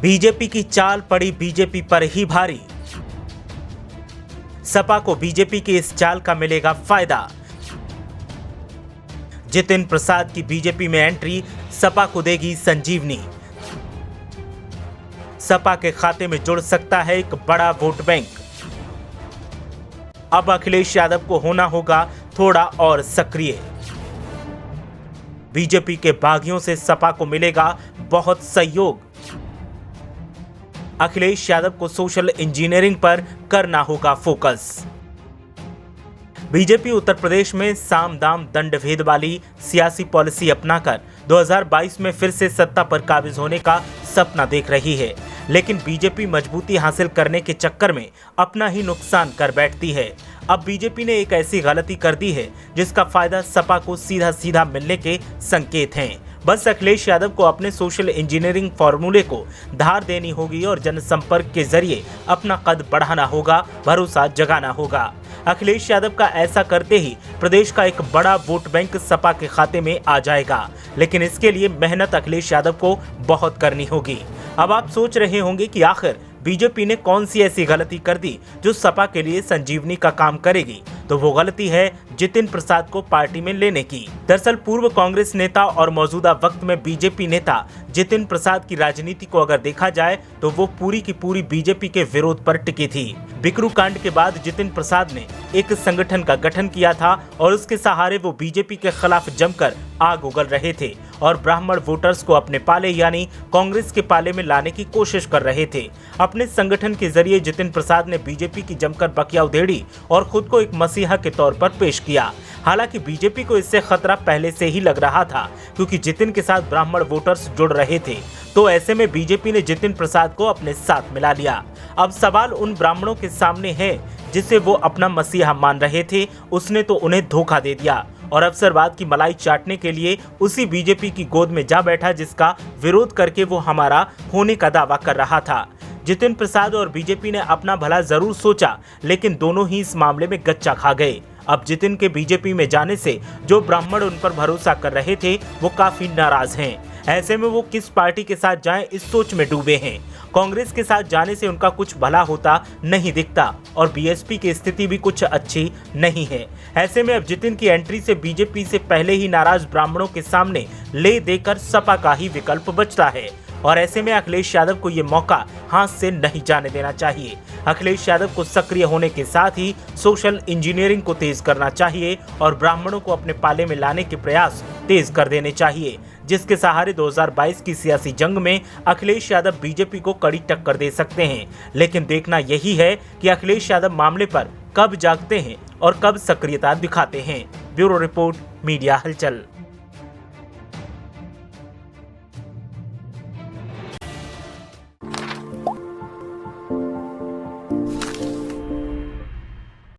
BJP की चाल पड़ी बीजेपी पर ही भारी। सपा को बीजेपी की इस चाल का मिलेगा फायदा। जितिन प्रसाद की बीजेपी में एंट्री सपा को देगी संजीवनी। सपा के खाते में जुड़ सकता है एक बड़ा वोट बैंक। अब अखिलेश यादव को होना होगा थोड़ा और सक्रिय। बीजेपी के बागियों से सपा को मिलेगा बहुत सहयोग। अखिलेश यादव को सोशल इंजीनियरिंग पर करना होगा फोकस। बीजेपी उत्तर प्रदेश में साम दाम दंड भेद वाली सियासी पॉलिसी अपनाकर 2022 में फिर से सत्ता पर काबिज होने का सपना देख रही है, लेकिन बीजेपी मजबूती हासिल करने के चक्कर में अपना ही नुकसान कर बैठती है। अब बीजेपी ने एक ऐसी गलती कर दी है जिसका फायदा सपा को सीधा सीधा मिलने के संकेत हैं। बस अखिलेश यादव को अपने सोशल इंजीनियरिंग फॉर्मूले को धार देनी होगी और जनसंपर्क के जरिए अपना कद बढ़ाना होगा, भरोसा जगाना होगा। अखिलेश यादव का ऐसा करते ही प्रदेश का एक बड़ा वोट बैंक सपा के खाते में आ जाएगा, लेकिन इसके लिए मेहनत अखिलेश यादव को बहुत करनी होगी। अब आप सोच रहे होंगे कि आखिर बीजेपी ने कौन सी ऐसी गलती कर दी जो सपा के लिए संजीवनी का काम करेगी, तो वो गलती है जितिन प्रसाद को पार्टी में लेने की। दरअसल पूर्व कांग्रेस नेता और मौजूदा वक्त में बीजेपी नेता जितिन प्रसाद की राजनीति को अगर देखा जाए तो वो पूरी की पूरी बीजेपी के विरोध पर टिकी थी। बिकरू कांड के बाद जितिन प्रसाद ने एक संगठन का गठन किया था और उसके सहारे वो बीजेपी के खिलाफ जमकर आग उगल रहे थे और ब्राह्मण वोटर्स को अपने पाले यानी कांग्रेस के पाले में लाने की कोशिश कर रहे थे। अपने संगठन के जरिए जितिन प्रसाद ने बीजेपी की जमकर बकिया उधेड़ी और खुद को एक मसीहा के तौर पर पेश किया। हालांकि बीजेपी को इससे खतरा पहले से ही लग रहा था, क्योंकि जितिन के साथ ब्राह्मण वोटर्स जुड़ रहे थे, तो ऐसे में बीजेपी ने जितिन प्रसाद को अपने साथ मिला लिया। अब सवाल उन ब्राह्मणों के सामने है जिसे वो अपना मसीहा मान रहे थे, उसने तो उन्हें धोखा दे दिया और अवसरवाद की मलाई चाटने के लिए उसी बीजेपी की गोद में जा बैठा जिसका विरोध करके वो हमारा होने का दावा कर रहा था। जितिन प्रसाद और बीजेपी ने अपना भला जरूर सोचा, लेकिन दोनों ही इस मामले में गच्चा खा गए। अब जितिन के बीजेपी में जाने से जो ब्राह्मण उन पर भरोसा कर रहे थे वो काफी नाराज हैं। ऐसे में वो किस पार्टी के साथ जाएं इस सोच में डूबे हैं। कांग्रेस के साथ जाने से उनका कुछ भला होता नहीं दिखता और बीएसपी की स्थिति भी कुछ अच्छी नहीं है। ऐसे में अब जितिन की एंट्री से बीजेपी से पहले ही नाराज ब्राह्मणों के सामने ले देकर सपा का ही विकल्प बचता है और ऐसे में अखिलेश यादव को ये मौका हाथ से नहीं जाने देना चाहिए। अखिलेश यादव को सक्रिय होने के साथ ही सोशल इंजीनियरिंग को तेज करना चाहिए और ब्राह्मणों को अपने पाले में लाने के प्रयास तेज कर देने चाहिए, जिसके सहारे 2022 की सियासी जंग में अखिलेश यादव बीजेपी को कड़ी टक्कर दे सकते हैं। लेकिन देखना यही है कि अखिलेश यादव मामले पर कब जागते हैं और कब सक्रियता दिखाते हैं। ब्यूरो रिपोर्ट, मीडिया हलचल।